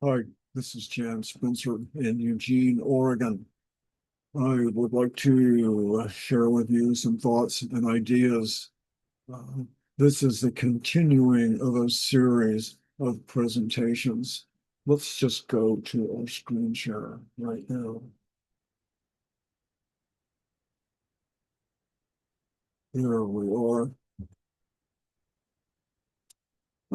Hi, this is Jan Spencer in Eugene, Oregon. I would like to share with you some thoughts and ideas. Uh, this is the continuing of a series of presentations. Let's just go to our screen share right now. There we are.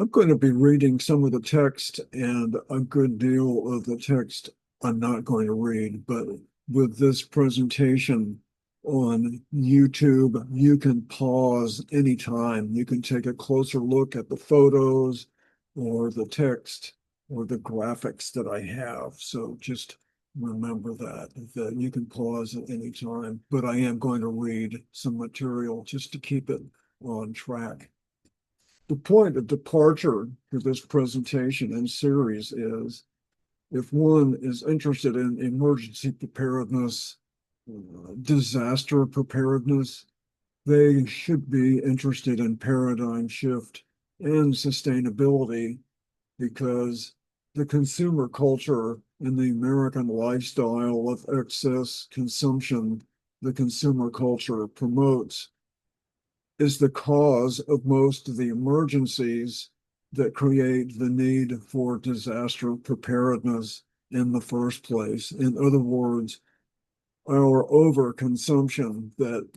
I'm going to be reading some of the text, and a good deal of the text I'm not going to read, but with this presentation on YouTube, you can pause anytime. You can take a closer look at the photos or the text or the graphics that I have. So just remember that you can pause at any time, but I am going to read some material just to keep it on track. The point of departure for this presentation and series is if one is interested in emergency preparedness, disaster preparedness, they should be interested in paradigm shift and sustainability because the consumer culture and the American lifestyle of excess consumption the consumer culture promotes is the cause of most of the emergencies that create the need for disaster preparedness in the first place. In other words, our overconsumption that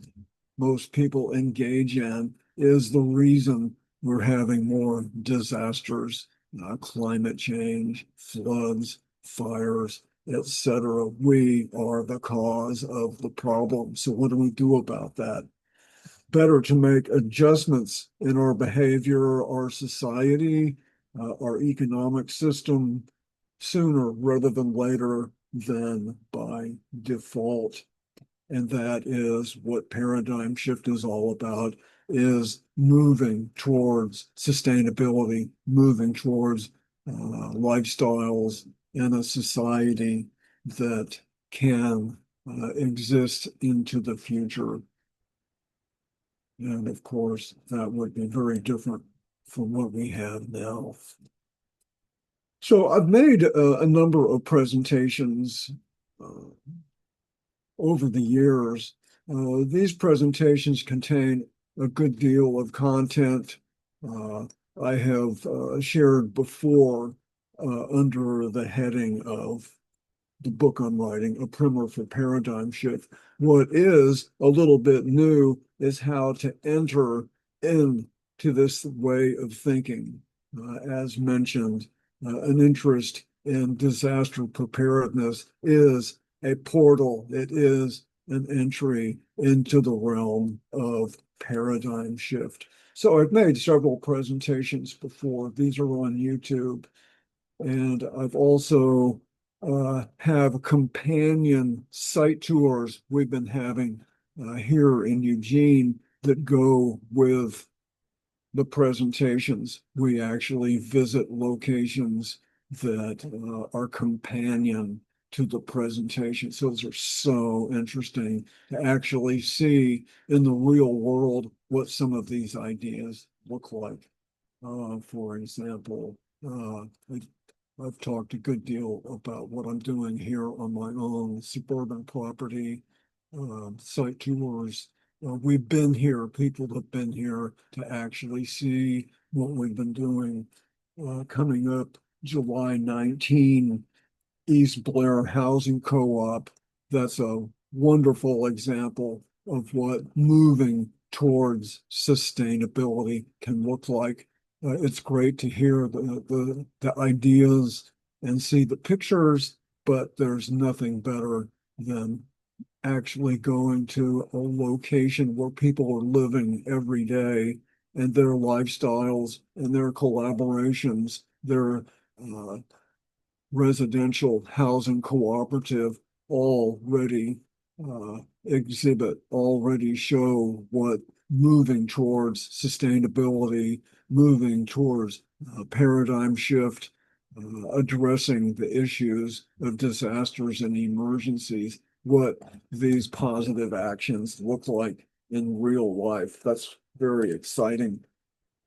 most people engage in is the reason we're having more disasters, climate change, floods, fires, etc. We are the cause of the problem. So what do we do about that? Better to make adjustments in our behavior, our society, our economic system sooner rather than later than by default. And that is what paradigm shift is all about, is moving towards sustainability, moving towards lifestyles in a society that can exist into the future. And of course, that would be very different from what we have now. So I've made a number of presentations uh, over the years. These presentations contain a good deal of content I have shared before under the heading of the book I'm writing, A Primer for Paradigm Shift. What is a little bit new is how to enter into this way of thinking. As mentioned, an interest in disaster preparedness is a portal. It is an entry into the realm of paradigm shift. So I've made several presentations before. These are on YouTube. And I've also have companion site tours we've been having here in Eugene that go with the presentations. We actually visit locations that are companion to the presentation. So those are so interesting to actually see in the real world what some of these ideas look like. For example, I've talked a good deal about what I'm doing here on my own suburban property, site tours. We've been here, people have been here to actually see what we've been doing. Coming up July 19, East Blair Housing Co-op. That's a wonderful example of what moving towards sustainability can look like. It's great to hear the ideas and see the pictures, but there's nothing better than actually going to a location where people are living every day and their lifestyles and their collaborations, their residential housing cooperative already exhibit, already show what moving towards sustainability, moving towards paradigm shift, addressing the issues of disasters and emergencies, what these positive actions look like in real life. That's very exciting.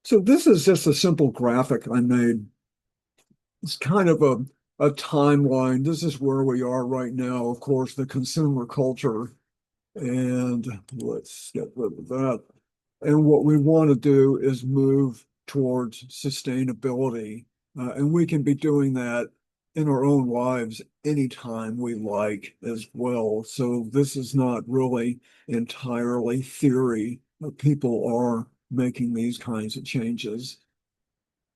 So this is just a simple graphic I made. It's kind of a a timeline. This is where we are right now. Of course, the consumer culture, and let's get rid of that. And what we want to do is move towards sustainability. And we can be doing that in our own lives anytime we like as well. So this is not really entirely theory. People are making these kinds of changes,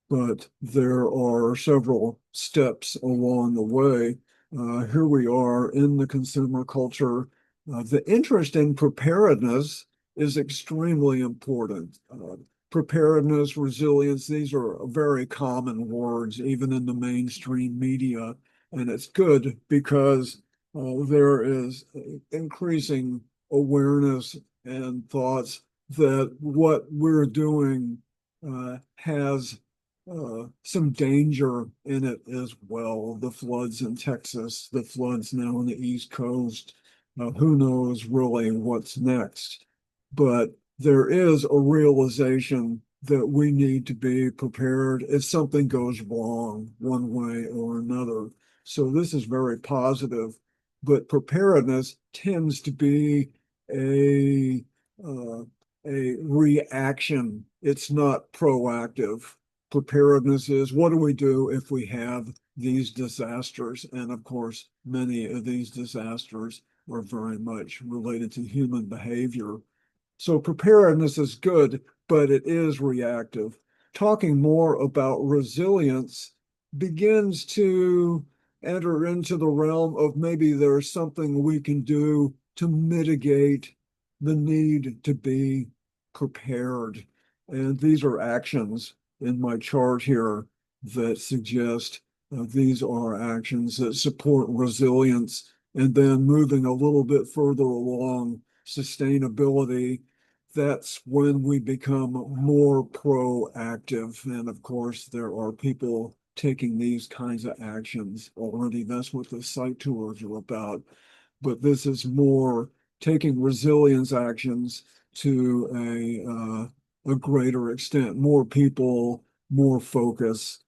but there are several steps along the way. Here we are in the consumer culture. The interest in preparedness is extremely important. Preparedness, resilience, these are very common words, even in the mainstream media. And it's good because there is increasing awareness and thoughts that what we're doing has some danger in it as well. The floods in Texas, the floods now on the East Coast. Who knows really what's next? But there is a realization that we need to be prepared if something goes wrong one way or another. So this is very positive, but preparedness tends to be a uh, a reaction. It's not proactive. Preparedness is what do we do if we have these disasters? And of course, many of these disasters are very much related to human behavior. So preparedness is good, but it is reactive. Talking more about resilience begins to enter into the realm of maybe there's something we can do to mitigate the need to be prepared. And these are actions in my chart here that suggest these are actions that support resilience. And then moving a little bit further along, sustainability, that's when we become more proactive. And of course, there are people taking these kinds of actions already. That's what the site tours are about. But this is more taking resilience actions to a greater extent, more people, more focus,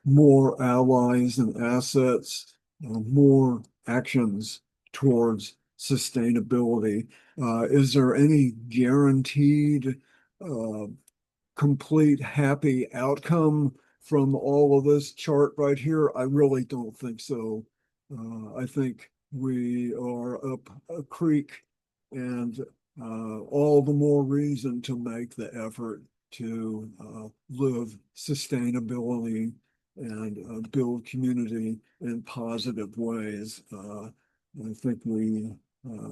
more allies and assets, more actions towards sustainability. Is there any guaranteed uh, complete happy outcome from all of this chart right here? I really don't think so. I think we are up a creek, and all the more reason to make the effort to live sustainability and build community in positive ways. I think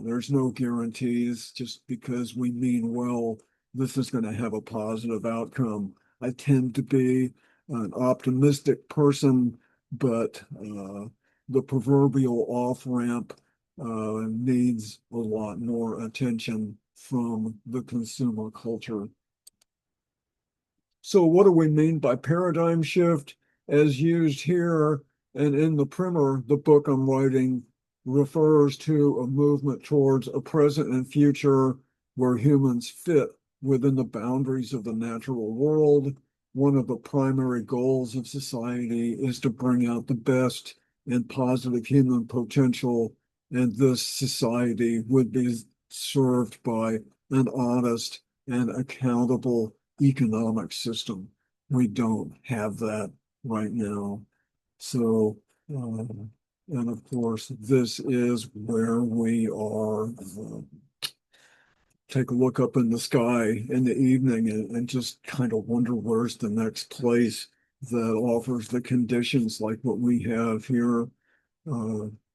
there's no guarantees just because we mean well this is going to have a positive outcome. I tend to be an optimistic person, but the proverbial off ramp needs a lot more attention from the consumer culture. So, what do we mean by paradigm shift? As used here and in the primer, the book I'm writing refers to a movement towards a present and future where humans fit within the boundaries of the natural world. One of the primary goals of society is to bring out the best and positive human potential, and this society would be served by an honest and accountable economic system. We don't have that right now. So, and of course, this is where we are. Take a look up in the sky in the evening and just kind of wonder where's the next place that offers the conditions like what we have here.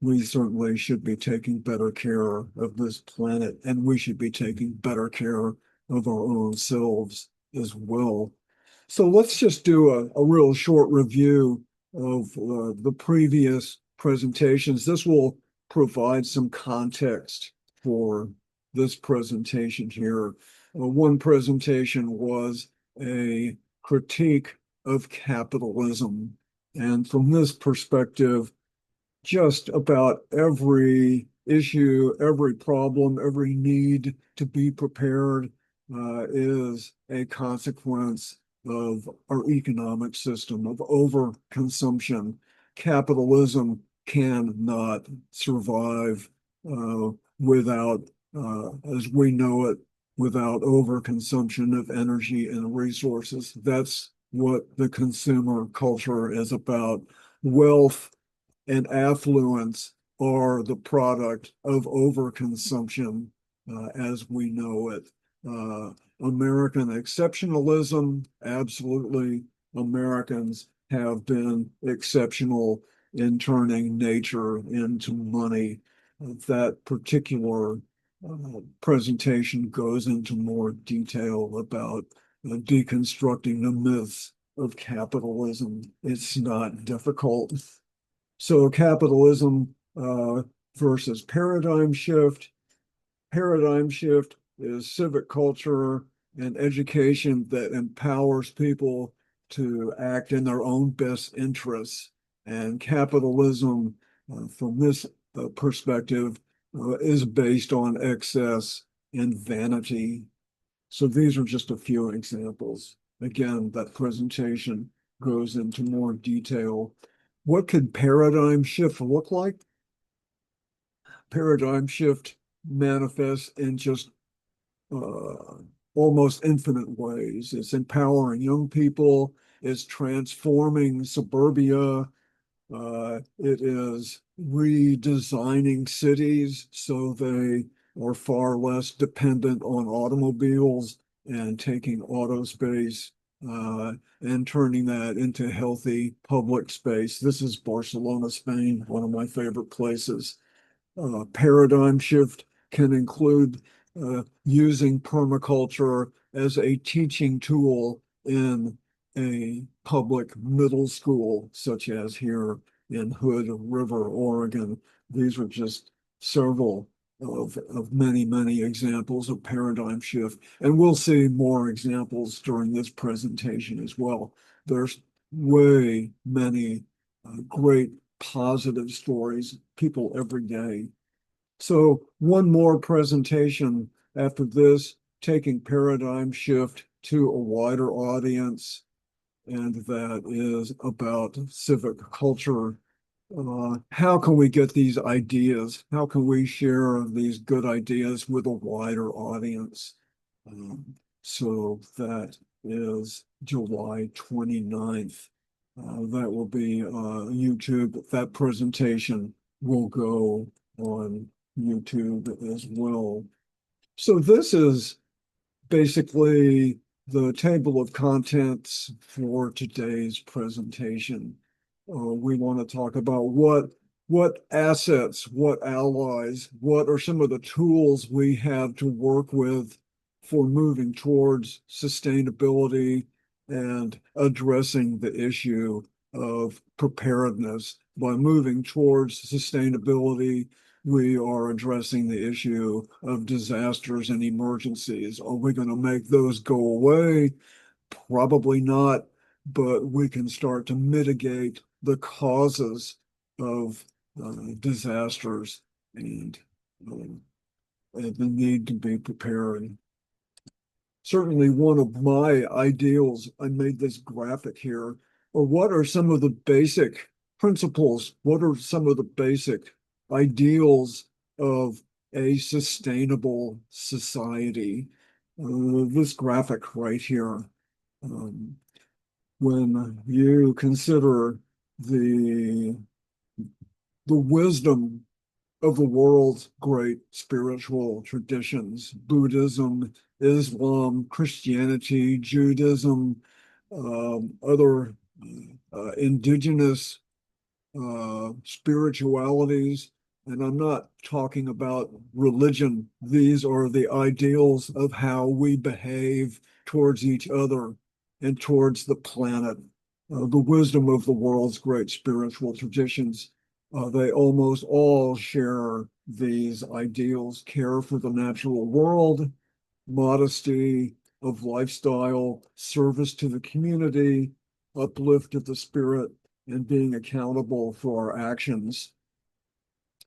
We certainly should be taking better care of this planet, and we should be taking better care of our own selves as well. So let's just do a real short review of the previous presentations. This will provide some context for this presentation here. One presentation was a critique of capitalism. And from this perspective, just about every issue, every problem, every need to be prepared is a consequence of our economic system of overconsumption. capitalism cannot survive without, as we know it, without overconsumption of energy and resources. That's what the consumer culture is about. Wealth and affluence are the product of overconsumption as we know it. Uh, American exceptionalism, absolutely. Americans have been exceptional in turning nature into money. That particular presentation goes into more detail about deconstructing the myths of capitalism. It's not difficult. So capitalism versus paradigm shift. Paradigm shift is civic culture and education that empowers people to act in their own best interests. And capitalism, from this perspective, is based on excess and vanity. So these are just a few examples. Again, that presentation goes into more detail. What could paradigm shift look like? Paradigm shift manifests in just almost infinite ways. It's empowering young people, it's transforming suburbia, it is redesigning cities so they are far less dependent on automobiles and taking auto space and turning that into healthy public space. This is Barcelona, Spain, one of my favorite places. Paradigm shift can include using permaculture as a teaching tool in a public middle school, such as here in Hood River, Oregon. These are just several of many, many examples of paradigm shift. And we'll see more examples during this presentation as well. There's way many great positive stories, people every day. So one more presentation after this, taking paradigm shift to a wider audience, and that is about civic culture. How can we get these ideas? How can we share these good ideas with a wider audience? So that is July 29th. That will be YouTube. That presentation will go on YouTube as well. So this is basically the table of contents for today's presentation. We want to talk about what assets, what allies, what are some of the tools we have to work with for moving towards sustainability and addressing the issue of preparedness. By moving towards sustainability, we are addressing the issue of disasters and emergencies. Are we going to make those go away? Probably not, but we can start to mitigate the causes of disasters and the need to be prepared. Certainly one of my ideals, I made this graphic here, or what are some of the basic principles? What are some of the basic ideals of a sustainable society? This graphic right here, when you consider the wisdom of the world's great spiritual traditions, Buddhism, Islam, Christianity, Judaism, other indigenous spiritualities. And I'm not talking about religion. These are the ideals of how we behave towards each other and towards the planet. The wisdom of the world's great spiritual traditions, they almost all share these ideals: care for the natural world, modesty of lifestyle, service to the community, uplift of the spirit, and being accountable for our actions.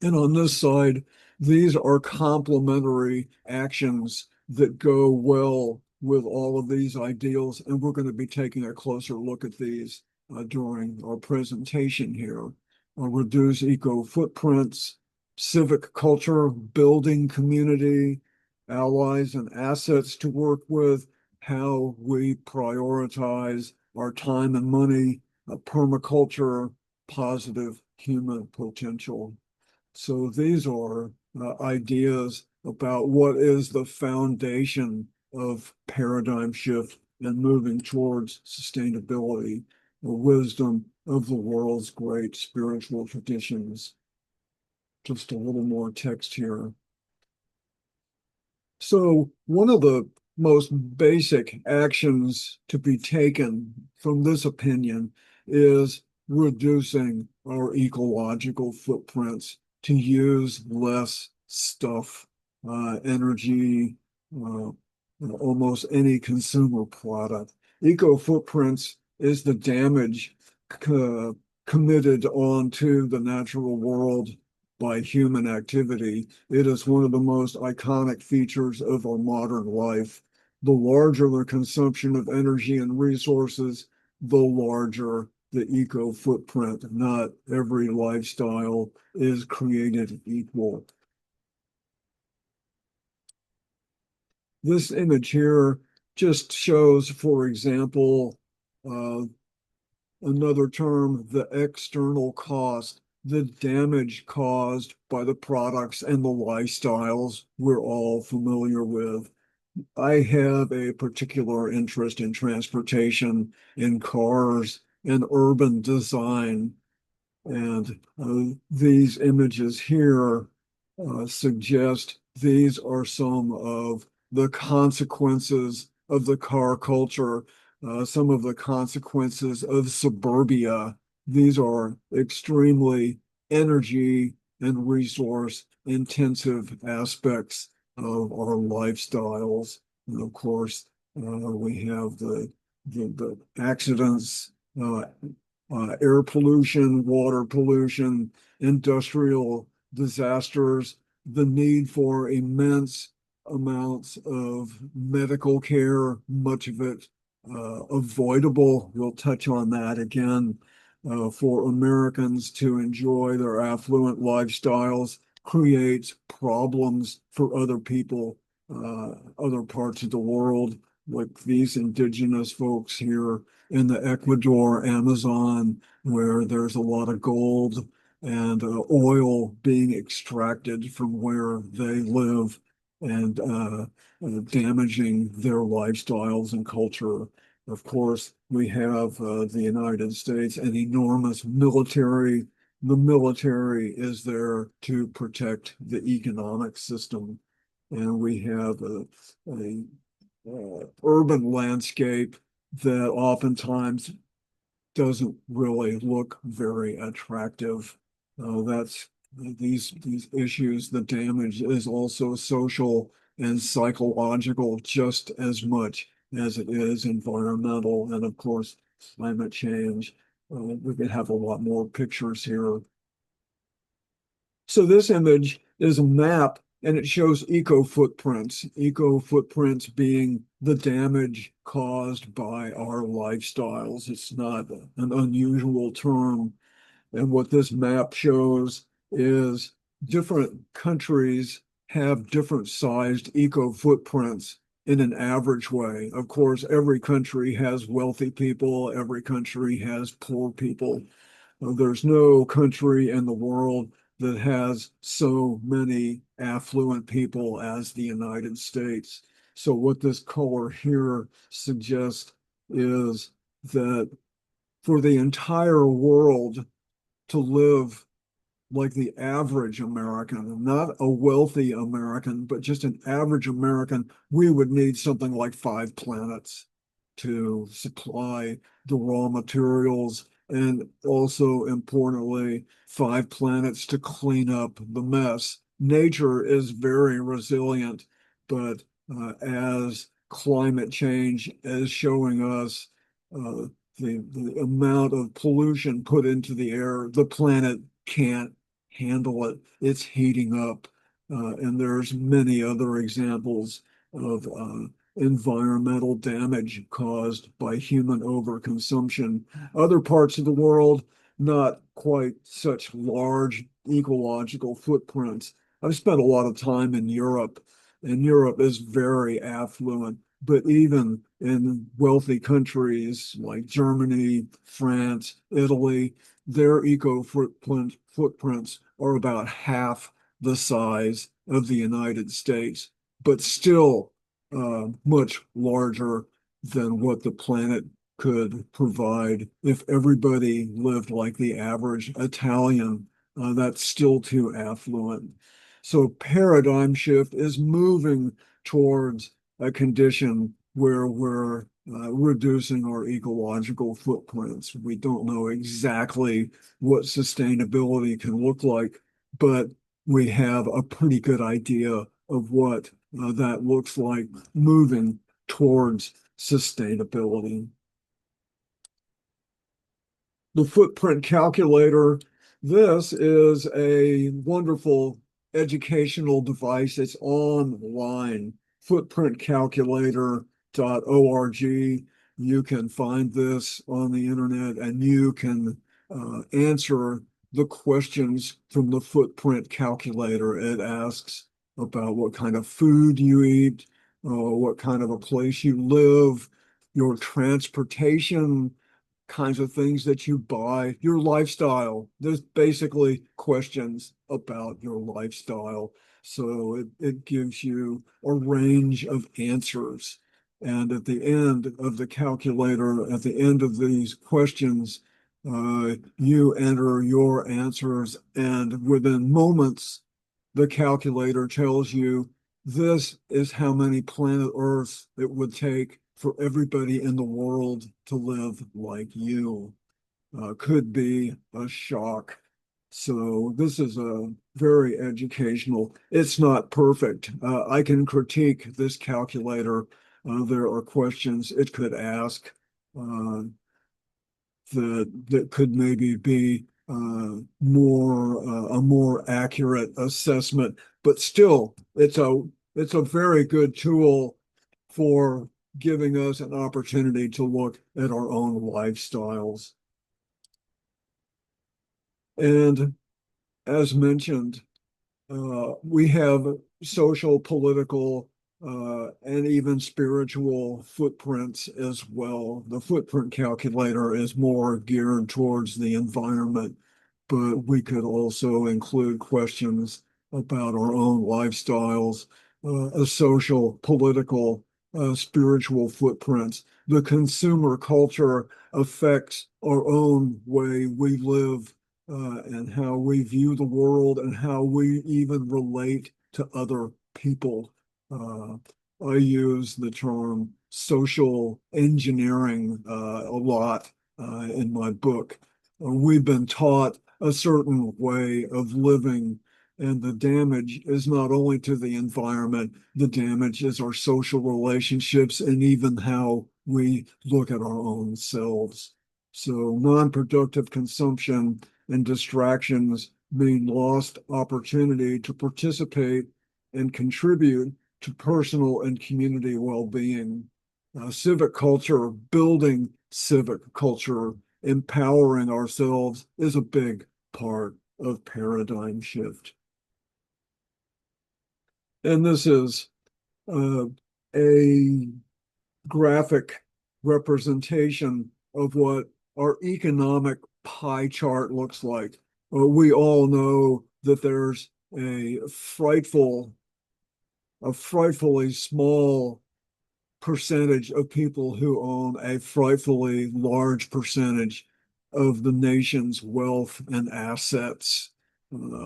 And on this side, these are complementary actions that go well with all of these ideals. And we're going to be taking a closer look at these during our presentation here. Reduce eco footprints, civic culture, building community, allies and assets to work with, how we prioritize our time and money, permaculture, positive human potential. So these are ideas about what is the foundation of paradigm shift and moving towards sustainability, the wisdom of the world's great spiritual traditions. Just a little more text here. So one of the most basic actions to be taken from this opinion is reducing our ecological footprints, to use less stuff, energy, uh, almost any consumer product. Eco footprints is the damage committed onto the natural world by human activity. It is one of the most iconic features of our modern life. The larger the consumption of energy and resources, the larger the eco footprint. Not every lifestyle is created equal. This image here just shows, for example, uh, another term, the external cost, the damage caused by the products and the lifestyles we're all familiar with. I have a particular interest in transportation, in cars, and urban design. And these images here suggest these are some of the consequences of the car culture, some of the consequences of suburbia. These are extremely energy and resource intensive aspects of our lifestyles. And of course, we have the accidents, air pollution, water pollution, industrial disasters, the need for immense amounts of medical care, much of it avoidable. We'll touch on that again. For Americans to enjoy their affluent lifestyles creates problems for other people, other parts of the world, like these indigenous folks here in the Ecuador, Amazon, where there's a lot of gold and oil being extracted from where they live, and damaging their lifestyles and culture. Of course, we have the United States, an enormous military. The military is there to protect the economic system. And we have a urban landscape that oftentimes doesn't really look very attractive. That's these issues. The damage is also social and psychological just as much as it is environmental, and of course, climate change. We could have a lot more pictures here. So this image is a map, and it shows eco footprints being the damage caused by our lifestyles. It's not an unusual term. And what this map shows is different countries have different sized eco footprints in an average way. Of course, every country has wealthy people, every country has poor people. There's no country in the world that has so many affluent people as the United States. So what this color here suggests is that for the entire world to live like the average American, not a wealthy American, but just an average American, we would need something like 5 planets to supply the raw materials, and also importantly, 5 planets to clean up the mess. Nature is very resilient, but as climate change is showing us, the amount of pollution put into the air, the planet can't handle it. It's heating up. And there's many other examples of environmental damage caused by human overconsumption. Other parts of the world, not quite such large ecological footprints. I've spent a lot of time in Europe, and Europe is very affluent. But even in wealthy countries like Germany, France, Italy, their footprints are about half the size of the United States, but still much larger than what the planet could provide if everybody lived like the average Italian. That's still too affluent. So paradigm shift is moving towards a condition where we're reducing our ecological footprints. We don't know exactly what sustainability can look like, but we have a pretty good idea of what that looks like moving towards sustainability. The footprint calculator. This is a wonderful educational device. It's online, footprintcalculator.org. You can find this on the internet and you can answer the questions from the footprint calculator. It asks about what kind of food you eat, what kind of a place you live, your transportation, kinds of things that you buy, your lifestyle. There's basically questions about your lifestyle. So it gives you a range of answers. And at the end of the calculator, at the end of these questions, you enter your answers, and within moments, the calculator tells you this is how many planet Earths it would take for everybody in the world to live like you. Could be a shock. So this is a very educational. It's not perfect. I can critique this calculator. There are questions it could ask that could maybe be more a more accurate assessment, but still, it's a very good tool for giving us an opportunity to look at our own lifestyles. And as mentioned, we have social, political, and even spiritual footprints as well. The footprint calculator is more geared towards the environment, but we could also include questions about our own lifestyles, a social, political, spiritual footprints. The consumer culture affects our own way we live and how we view the world and how we even relate to other people. Uh, I use the term social engineering a lot in my book. We've been taught a certain way of living, and the damage is not only to the environment, the damage is our social relationships and even how we look at our own selves. So non-productive consumption and distractions mean lost opportunity to participate and contribute to personal and community well-being. Civic culture, building civic culture, empowering ourselves is a big part of paradigm shift. And this is a graphic representation of what our economic pie chart looks like. We all know that there's a frightfully small percentage of people who own a frightfully large percentage of the nation's wealth and assets.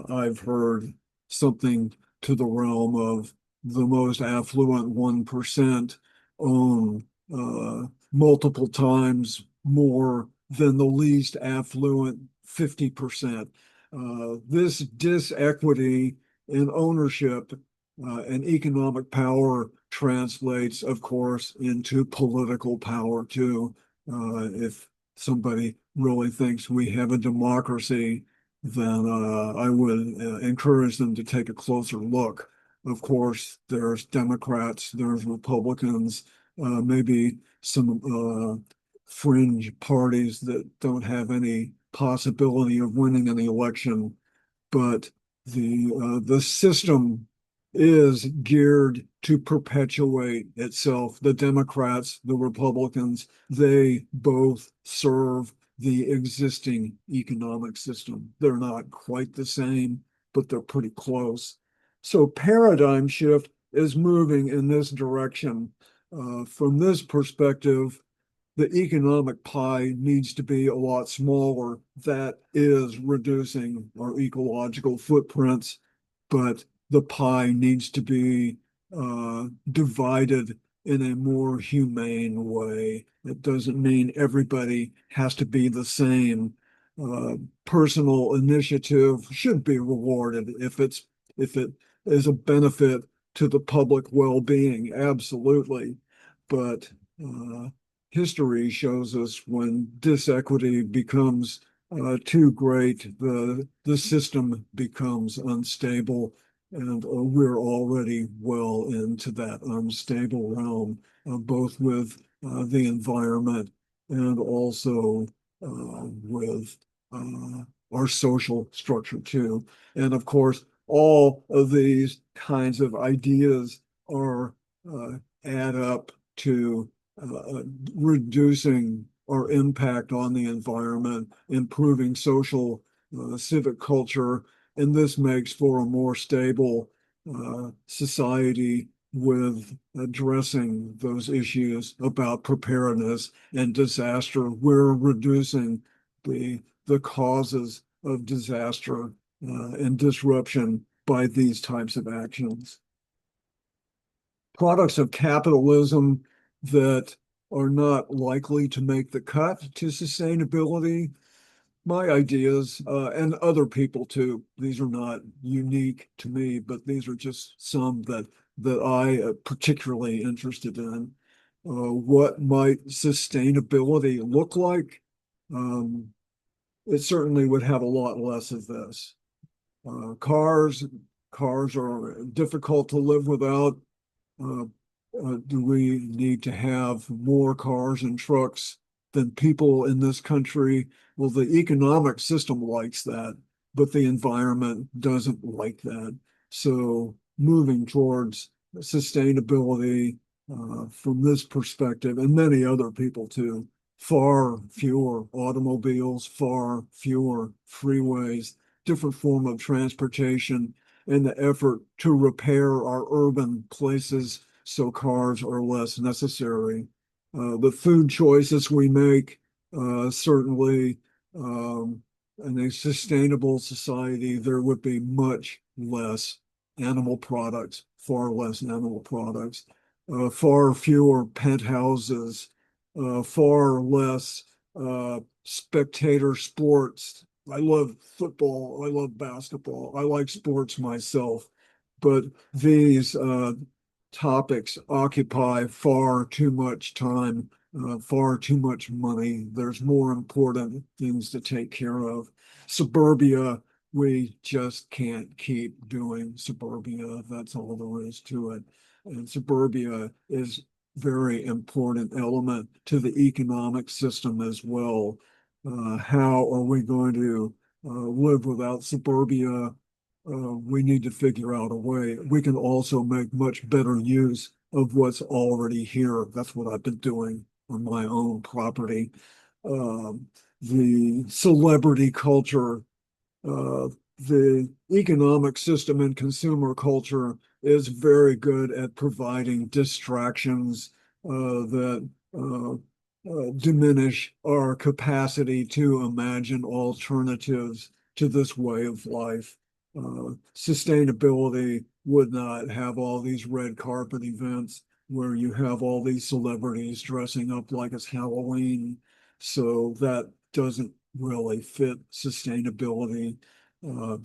I've heard something to the realm of the most affluent 1% own multiple times more than the least affluent 50%. This disequity in ownership and economic power translates, of course, into political power too. If somebody really thinks we have a democracy, then I would encourage them to take a closer look. of course, there's Democrats, there's Republicans, maybe some fringe parties that don't have any possibility of winning an election, but the system is geared to perpetuate itself. The Democrats, the Republicans, they both serve the existing economic system. They're not quite the same, but they're pretty close. So paradigm shift is moving in this direction. From this perspective, the economic pie needs to be a lot smaller. That is reducing our ecological footprints, but the pie needs to be divided in a more humane way. It doesn't mean everybody has to be the same. Personal initiative should be rewarded if it is a benefit to the public well-being, absolutely. But uh, history shows us when disequity becomes too great, the system becomes unstable, and we're already well into that unstable realm, both with the environment and also with our social structure too. And of course, all of these kinds of ideas are add up to reducing our impact on the environment, improving social civic culture, and this makes for a more stable society with addressing those issues about preparedness and disaster. We're reducing the causes of disaster and disruption by these types of actions. Products of capitalism that are not likely to make the cut to sustainability. My ideas, and other people too, these are not unique to me, but these are just some that I particularly interested in. What might sustainability look like? Um, it certainly would have a lot less of this. Uh, cars, cars are difficult to live without. Uh, do we need to have more cars and trucks than people in this country? Well, the economic system likes that, but the environment doesn't like that. So moving towards sustainability from this perspective, and many other people too, far fewer automobiles, far fewer freeways, different form of transportation in the effort to repair our urban places so cars are less necessary. The food choices we make certainly in a sustainable society, there would be much less animal products, far less animal products, far fewer penthouses, far less spectator sports. I love football. I love basketball. I like sports myself, but these topics occupy far too much time, far too much money. There's more important things to take care of. Suburbia, we just can't keep doing suburbia. That's all there is to it. And suburbia is very important element to the economic system as well. How are we going to live without suburbia? We need to figure out a way. We can also make much better use of what's already here. That's what I've been doing on my own property. Um, the celebrity culture, uh, the economic system and consumer culture is very good at providing distractions that diminish our capacity to imagine alternatives to this way of life. Sustainability would not have all these red carpet events where you have all these celebrities dressing up like it's Halloween. So that doesn't really fit sustainability. Uh,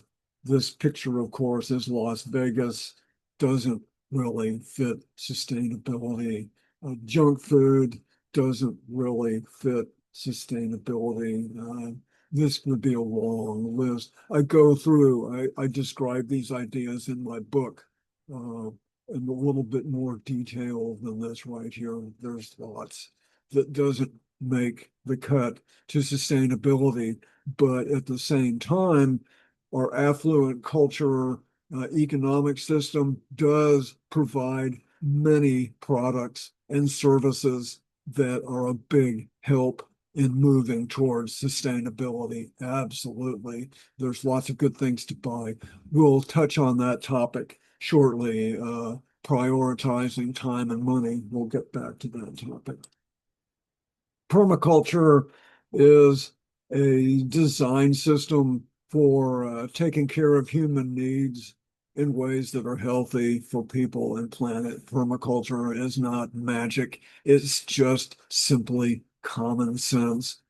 this picture, of course, is Las Vegas, doesn't really fit sustainability. Junk food doesn't really fit sustainability. This would be a long list. I go through, I describe these ideas in my book. in a little bit more detail than this right here. There's lots that doesn't make the cut to sustainability, but at the same time, our affluent culture economic system does provide many products and services that are a big help in moving towards sustainability. Absolutely. There's lots of good things to buy. We'll touch on that topic shortly, prioritizing time and money. We'll get back to that topic. Permaculture is a design system for taking care of human needs in ways that are healthy for people and planet. Permaculture is not magic. It's just simply common sense.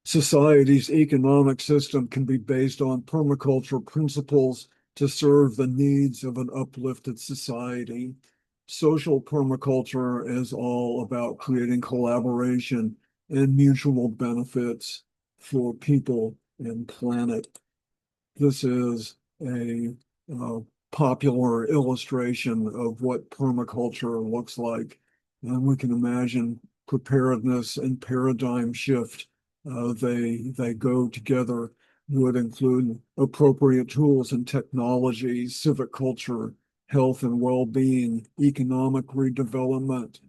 Society's economic system can be based on permaculture principles to serve the needs of an uplifted society. Social permaculture is all about creating collaboration and mutual benefits for people and planet. This is a uh, popular illustration of what permaculture looks like. And we can imagine preparedness and paradigm shift. They go together, would include appropriate tools and technologies, civic culture, health and well-being, economic redevelopment,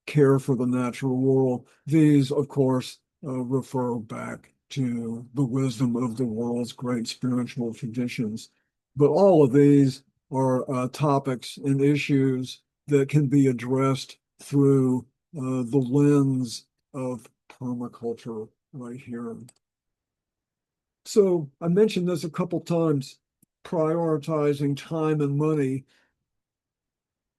care for the natural world. These, of course, refer back to the wisdom of the world's great spiritual traditions. But all of these are topics and issues that can be addressed through the lens of permaculture right here. So I mentioned this a couple times, prioritizing time and money.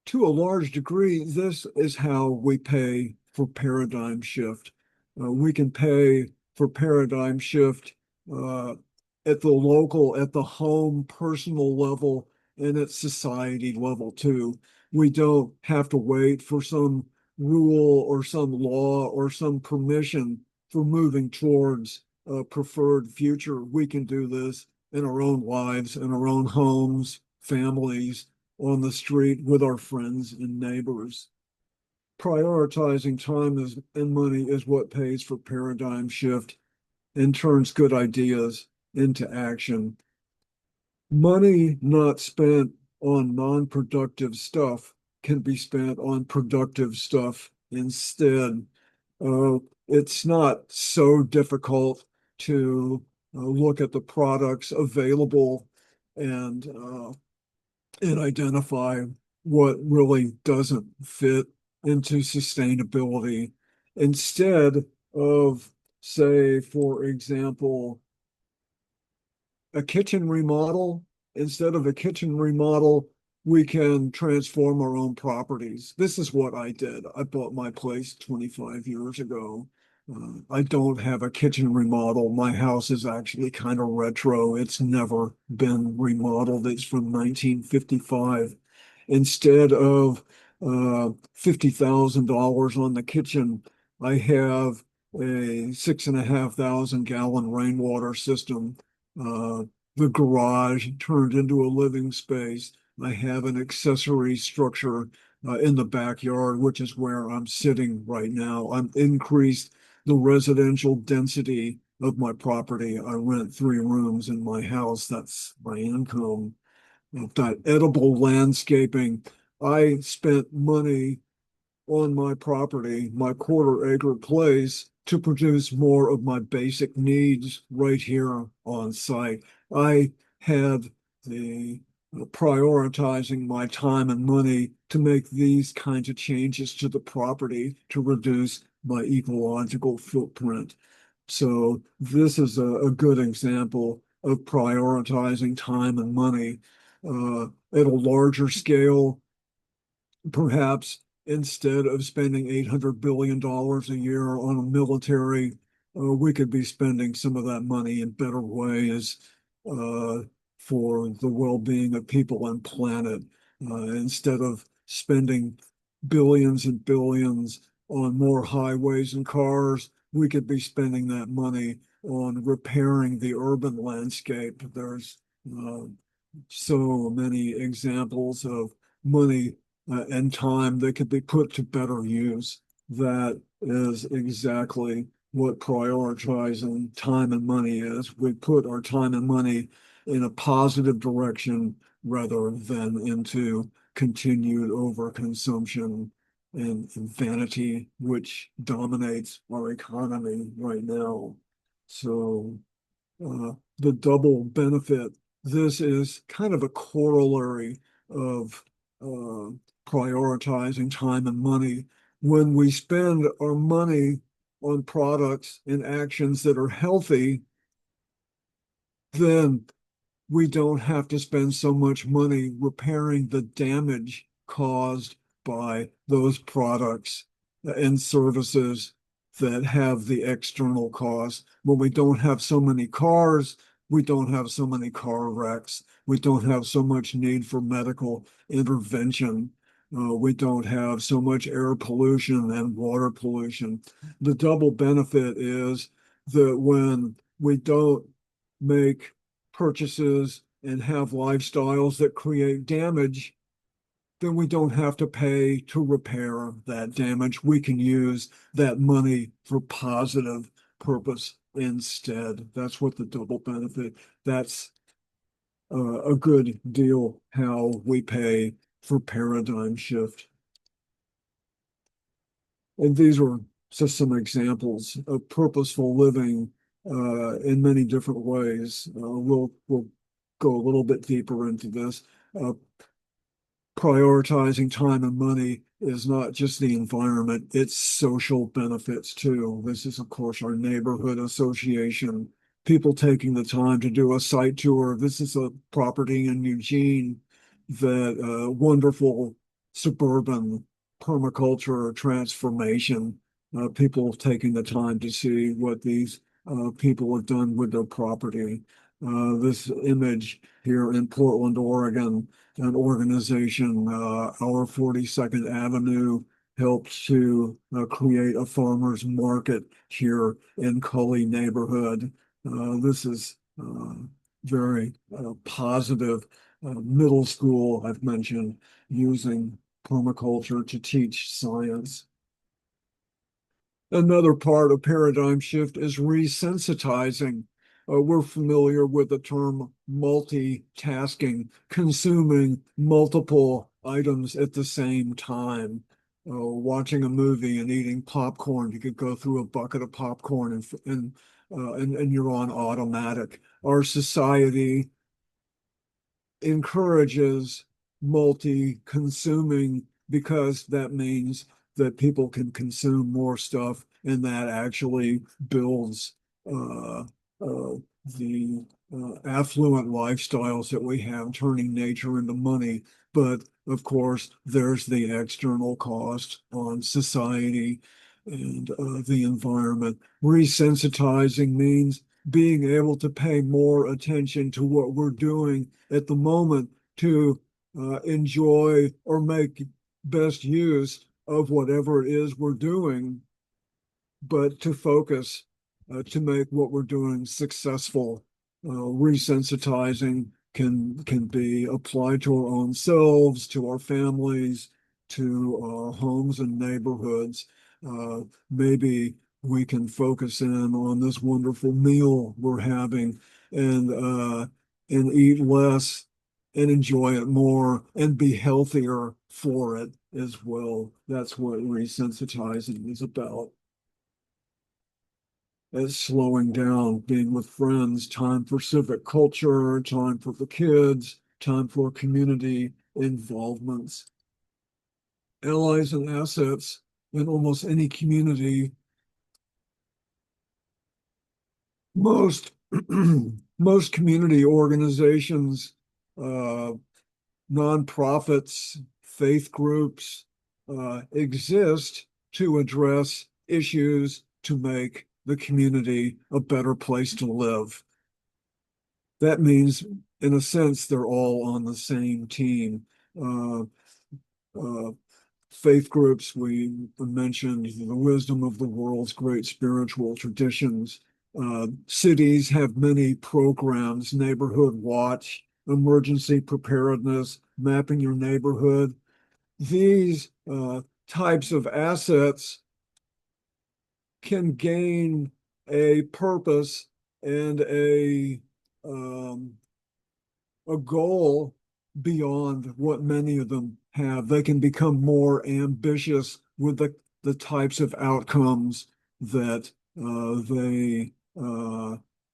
To a large degree, this is how we pay for paradigm shift. We can pay for paradigm shift uh, at the local, at the home, personal level, and at society level too. We don't have to wait for some rule or some law or some permission for moving towards a preferred future. We can do this in our own lives, in our own homes, families, on the street with our friends and neighbors. Prioritizing time and money is what pays for paradigm shift and turns good ideas into action. Money not spent on non-productive stuff can be spent on productive stuff instead. Uh, it's not so difficult to look at the products available and identify what really doesn't fit into sustainability instead of, say, for example, a kitchen remodel. Instead of a kitchen remodel, we can transform our own properties. This is what I did. I bought my place 25 years ago. I don't have a kitchen remodel. My house is actually kind of retro. It's never been remodeled. It's from 1955. Instead of $50,000 on the kitchen, I have a 6,500 gallon rainwater system. Uh, the garage turned into a living space. I have an accessory structure in the backyard, which is where I'm sitting right now. I'm increased the residential density of my property. I rent 3 rooms in my house. That's my income. I've got edible landscaping. I spent money on my property, my quarter-acre place, to produce more of my basic needs right here on site. I had the prioritizing my time and money to make these kinds of changes to the property to reduce my ecological footprint. So this is a good example of prioritizing time and money at a larger scale. Perhaps instead of spending $800 billion a year on a military, we could be spending some of that money in better ways uh, for the well-being of people and planet. Instead of spending billions and billions on more highways and cars, we could be spending that money on repairing the urban landscape. There's uh, so many examples of money and time that could be put to better use. That is exactly what prioritizing time and money is. We put our time and money in a positive direction rather than into continued overconsumption and vanity, which dominates our economy right now. So the double benefit, this is kind of a corollary of uh, prioritizing time and money. When we spend our money on products and actions that are healthy, then we don't have to spend so much money repairing the damage caused by those products and services that have the external costs. When we don't have so many cars, we don't have so many car wrecks. We don't have so much need for medical intervention. We don't have so much air pollution and water pollution. The double benefit is that when we don't make purchases and have lifestyles that create damage, then we don't have to pay to repair that damage. We can use that money for positive purpose instead. That's what the double benefit, that's a good deal how we pay for paradigm shift. And these are just some examples of purposeful living in many different ways. We'll go a little bit deeper into this. Uh, Prioritizing time and money is not just the environment, it's social benefits too. This is, of course, our neighborhood association, people taking the time to do a site tour. This is a property in Eugene that wonderful suburban permaculture transformation, people taking the time to see what these people have done with their property. This image here in Portland, Oregon, an organization, our 42nd Avenue, helped to create a farmer's market here in Cully neighborhood. This is very positive. Middle school, I've mentioned, using permaculture to teach science. Another part of paradigm shift is resensitizing. We're familiar with the term multitasking, consuming multiple items at the same time. Watching a movie and eating popcorn, you could go through a bucket of popcorn and you're on automatic. Our society encourages multi-consuming because that means that people can consume more stuff and that actually builds uh, the affluent lifestyles that we have, turning nature into money. But of course, there's the external cost on society and the environment. Resensitizing means being able to pay more attention to what we're doing at the moment to enjoy or make best use of whatever it is we're doing, but to focus to make what we're doing successful. Resensitizing can be applied to our own selves, to our families, to our homes and neighborhoods. Maybe we can focus in on this wonderful meal we're having and eat less and enjoy it more and be healthier for it as well. That's what resensitizing is about. It's slowing down, being with friends, time for civic culture, time for the kids, time for community involvements. Allies and assets in almost any community. Most most community organizations, uh, nonprofits, faith groups exist to address issues to make the community a better place to live. That means, in a sense, they're all on the same team. Uh, uh, Faith groups, we mentioned the wisdom of the world's great spiritual traditions. Cities have many programs, neighborhood watch, emergency preparedness, mapping your neighborhood. These types of assets can gain a purpose and um, a goal beyond what many of them have. They can become more ambitious with the types of outcomes that they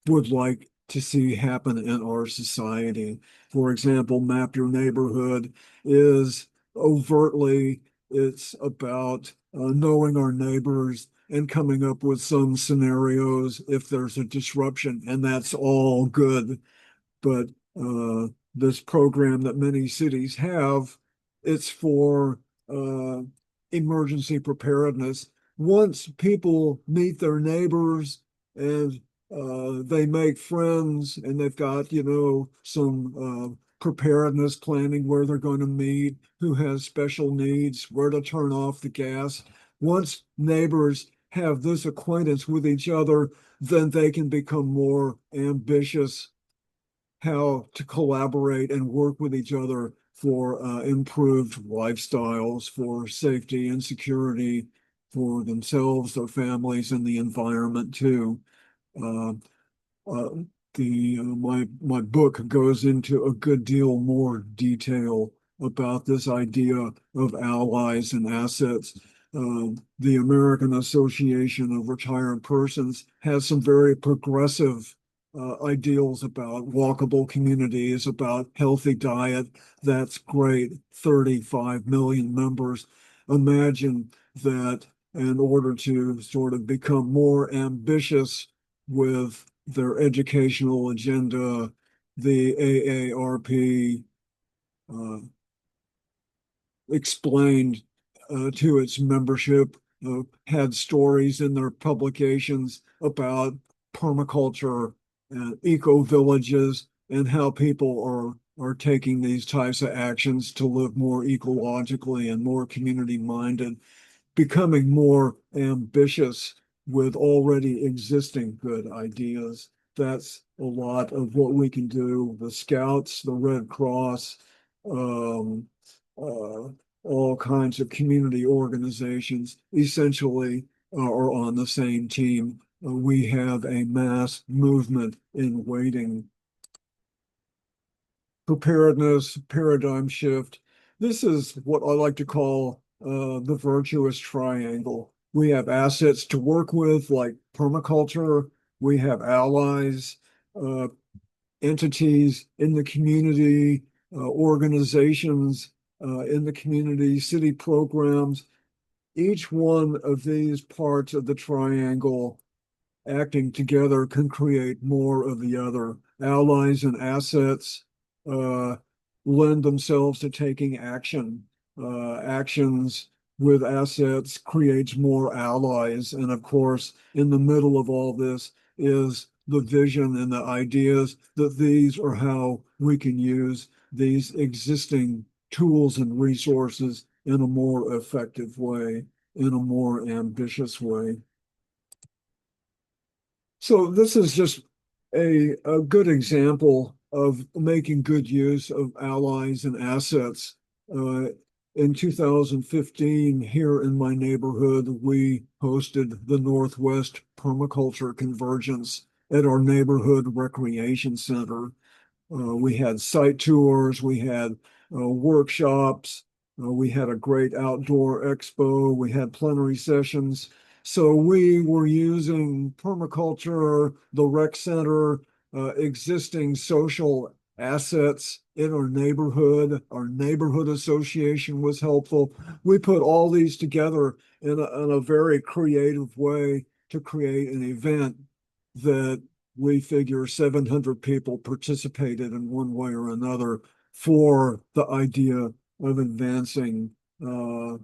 would like to see happen in our society. For example, Map Your Neighborhood is overtly, it's about knowing our neighbors and coming up with some scenarios if there's a disruption, and that's all good. But uh, this program that many cities have, it's for uh, emergency preparedness. Once people meet their neighbors and they make friends and they've got, some preparedness planning where they're going to meet, who has special needs, where to turn off the gas. Once neighbors have this acquaintance with each other, then they can become more ambitious how to collaborate and work with each other for improved lifestyles, for safety and security for themselves, their families, and the environment too. Uh, uh, the my book goes into a good deal more detail about this idea of allies and assets. The American Association of Retired Persons has some very progressive ideals about walkable communities, about healthy diet. That's great. 35 million members. Imagine that in order to sort of become more ambitious with their educational agenda, the AARP uh, explained to its membership, had stories in their publications about permaculture and eco villages and how people are taking these types of actions to live more ecologically and more community minded, becoming more ambitious with already existing good ideas. That's a lot of what we can do. The Scouts, the Red Cross, um, uh, all kinds of community organizations essentially are on the same team. We have a mass movement in waiting. Preparedness, paradigm shift. This is what I like to call the virtuous triangle. We have assets to work with, like permaculture. We have allies, uh, entities in the community, organizations in the community, city programs. Each one of these parts of the triangle acting together can create more of the other. Allies and assets uh, lend themselves to taking action. Actions with assets creates more allies. And of course, in the middle of all this is the vision and the ideas that these are how we can use these existing tools and resources in a more effective way, in a more ambitious way. So this is just a good example of making good use of allies and assets. Uh, in 2015, here in my neighborhood, we hosted the Northwest Permaculture Convergence at our neighborhood recreation center. We had site tours, we had workshops, we had a great outdoor expo, we had plenary sessions. So we were using permaculture, the rec center, existing social assets in our neighborhood. Our neighborhood association was helpful. We put all these together in a very creative way to create an event that we figure 700 people participated in one way or another for the idea of advancing the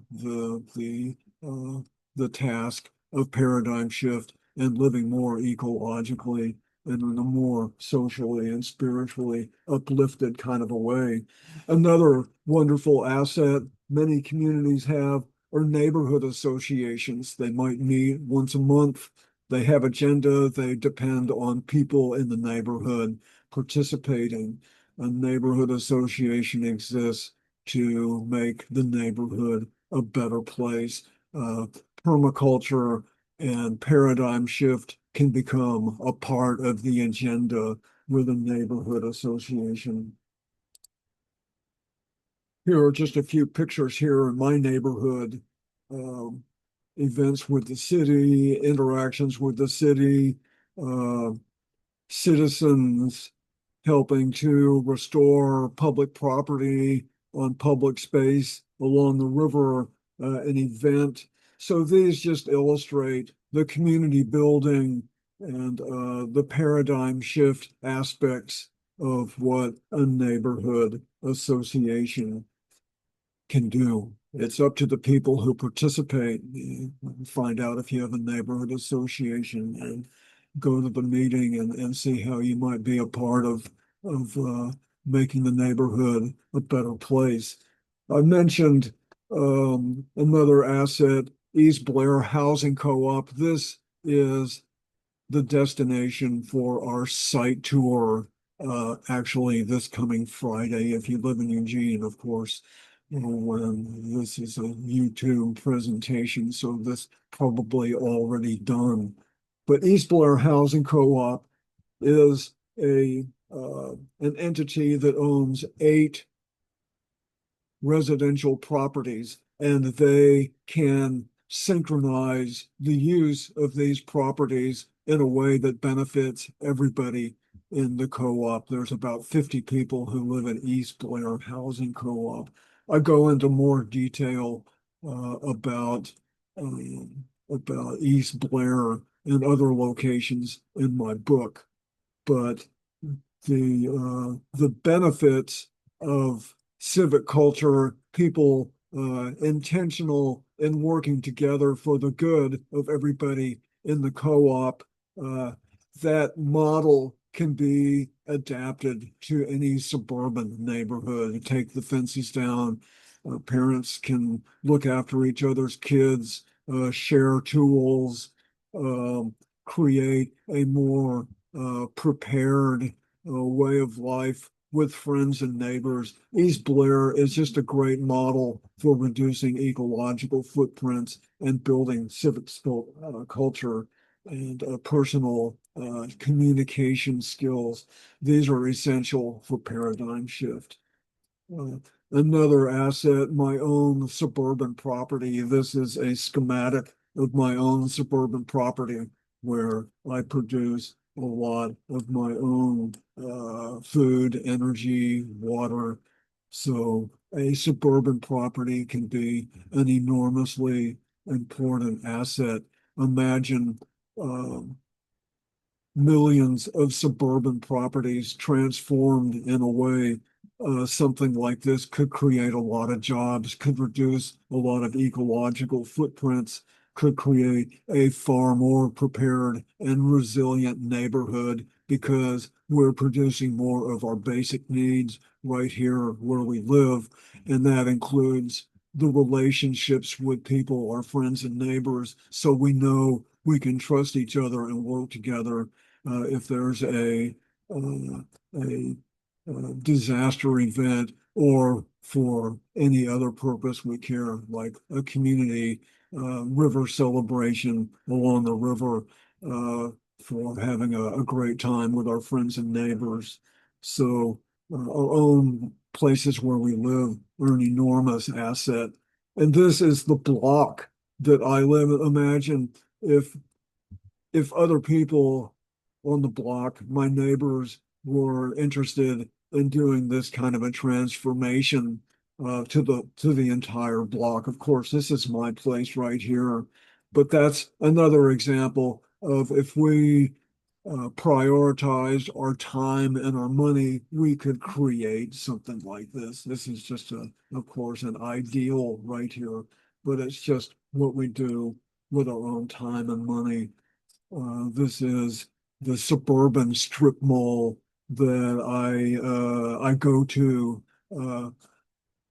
task of paradigm shift and living more ecologically and in a more socially and spiritually uplifted kind of a way. Another wonderful asset many communities have are neighborhood associations. They might meet once a month. They have agenda. They depend on people in the neighborhood participating. a neighborhood association exists to make the neighborhood a better place. Uh, Permaculture and paradigm shift can become a part of the agenda with a neighborhood association. Here are just a few pictures here in my neighborhood. Um, Events with the city, interactions with the city, uh, citizens helping to restore public property on public space along the river, an event. So these just illustrate the community building and the paradigm shift aspects of what a neighborhood association can do. It's up to the people who participate. Find out if you have a neighborhood association and go to the meeting and see how you might be a part of making the neighborhood a better place. I mentioned another asset, East Blair Housing Co-op. This is the destination for our site tour, actually this coming Friday, if you live in Eugene, of course. When this is a YouTube presentation, so this probably already done. But East Blair Housing Co-op is an entity that owns 8 residential properties, and they can synchronize the use of these properties in a way that benefits everybody in the co-op. There's about 50 people who live in East Blair Housing Co-op. I go into more detail about East Blair and other locations in my book, but the benefits of civic culture, people intentional in working together for the good of everybody in the co-op. Uh, that model can be adapted to any suburban neighborhood. Take the fences down. Parents can look after each other's kids, share tools, um, create a more prepared way of life with friends and neighbors. East Blair is just a great model for reducing ecological footprints and building civic culture and personal communication skills. These are essential for paradigm shift. Uh, Another asset, my own suburban property. This is a schematic of my own suburban property where I produce a lot of my own food, energy, water. So a suburban property can be an enormously important asset. Imagine millions of suburban properties transformed in a way. Something like this could create a lot of jobs, could reduce a lot of ecological footprints, could create a far more prepared and resilient neighborhood because we're producing more of our basic needs right here where we live. And that includes the relationships with people, our friends and neighbors, so we know we can trust each other and work together if there's a disaster event or for any other purpose we care, like a community river celebration along the river for having a great time with our friends and neighbors. So our own places where we live are an enormous asset. And this is the block that I live in. Imagine if other people on the block, my neighbors, were interested in doing this kind of a transformation to the entire block. Of course, this is my place right here, but that's another example of if we prioritized our time and our money, we could create something like this. This is just of course, an ideal right here, but it's just what we do with our own time and money. This is the suburban strip mall that I go to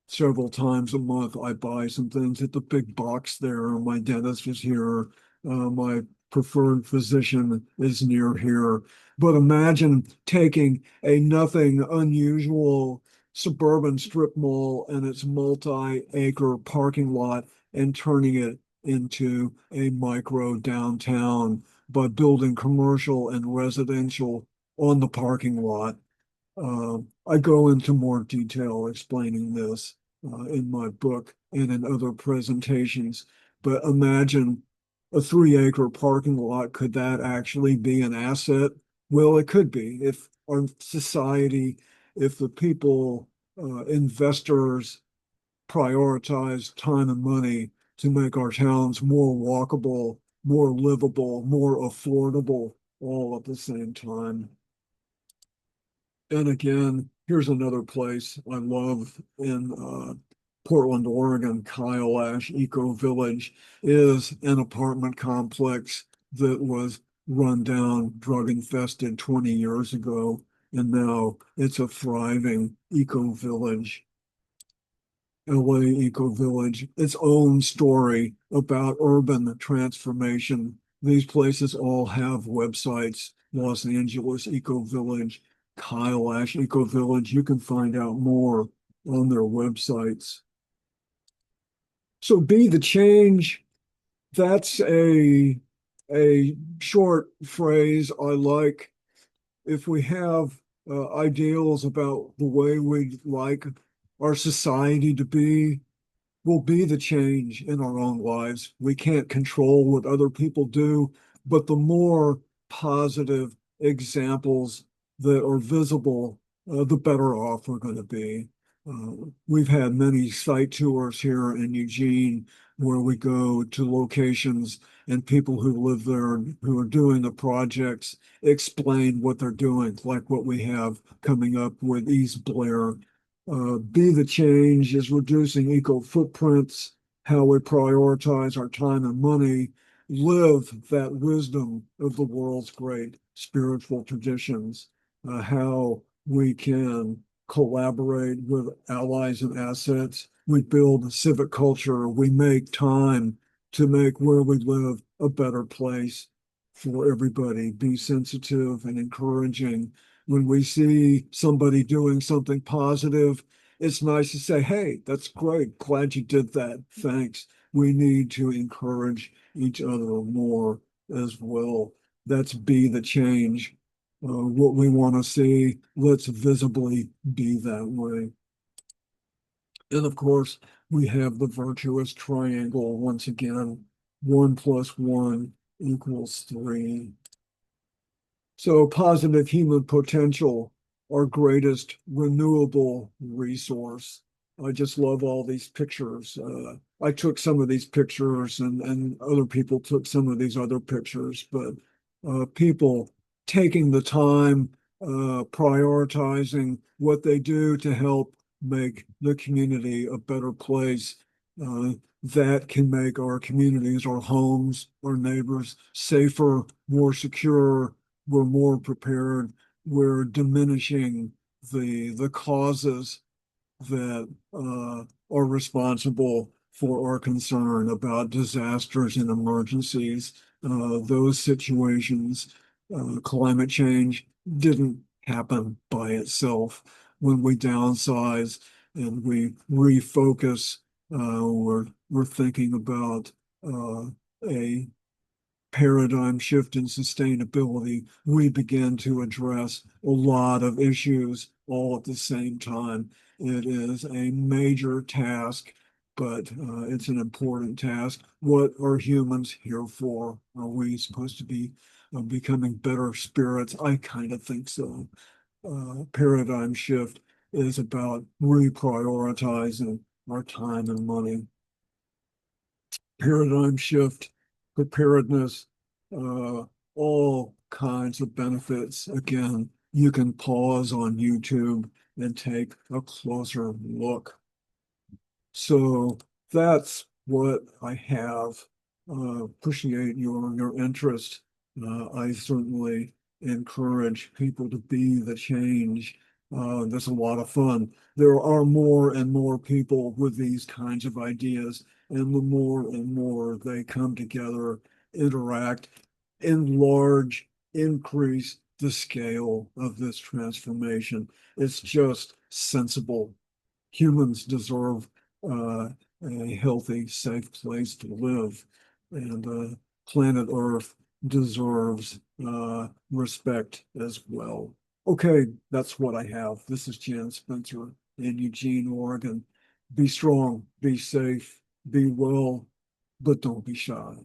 several times a month. I buy some things at the big box there. My dentist is here. My preferred physician is near here. But imagine taking a nothing unusual suburban strip mall and its multi-acre parking lot and turning it into a micro downtown by building commercial and residential on the parking lot. I go into more detail explaining this in my book and in other presentations, but imagine a 3 acre parking lot. Could that actually be an asset? Well, it could be if our society, if the people, investors prioritize time and money to make our towns more walkable, more livable, more affordable, all at the same time. And again, here's another place I love in Portland, Oregon. Kyle Ash Eco Village is an apartment complex that was run down, drug infested 20 years ago, and now it's a thriving eco village. LA Eco Village, its own story about urban transformation. These places all have websites. Los Angeles Eco Village, Kyle Ash Eco Village. You can find out more on their websites. So be the change. That's a short phrase I like. If we have ideals about the way we'd like our society to be, will be the change in our own lives. We can't control what other people do, but the more positive examples that are visible, the better off we're going to be. We've had many site tours here in Eugene where we go to locations and people who live there and who are doing the projects explain what they're doing, like what we have coming up with East Blair. Be the change is reducing eco footprints, how we prioritize our time and money, live that wisdom of the world's great spiritual traditions, how we can collaborate with allies and assets. We build civic culture. We make time to make where we live a better place for everybody. Be sensitive and encouraging. When we see somebody doing something positive, it's nice to say, hey, that's great. Glad you did that. Thanks. We need to encourage each other more as well. That's be the change. What we want to see, let's visibly be that way. And of course, we have the virtuous triangle once again. 1 + 1 = 3. So positive human potential, our greatest renewable resource. I just love all these pictures. I took some of these pictures and other people took some of these other pictures, but people taking the time, prioritizing what they do to help make the community a better place. Uh, that can make our communities, our homes, our neighbors safer, more secure. We're more prepared. We're diminishing the causes that are responsible for our concern about disasters and emergencies. Those situations, climate change didn't happen by itself. When we downsize and we refocus, we're thinking about a paradigm shift in sustainability, we begin to address a lot of issues all at the same time. It is a major task, but it's an important task. What are humans here for? Are we supposed to be becoming better spirits? I kind of think so. Paradigm shift is about reprioritizing our time and money. Paradigm shift, preparedness, uh, all kinds of benefits. Again, you can pause on YouTube and take a closer look. So that's what I have. Appreciate your interest. I certainly encourage people to be the change. There's a lot of fun. There are more and more people with these kinds of ideas, and the more and more they come together, interact, enlarge, increase the scale of this transformation. It's just sensible. Humans deserve a healthy, safe place to live, and planet Earth deserves respect as well. Okay, that's what I have. This is Jan Spencer in Eugene, Oregon. Be strong, be safe, be well, but don't be shy.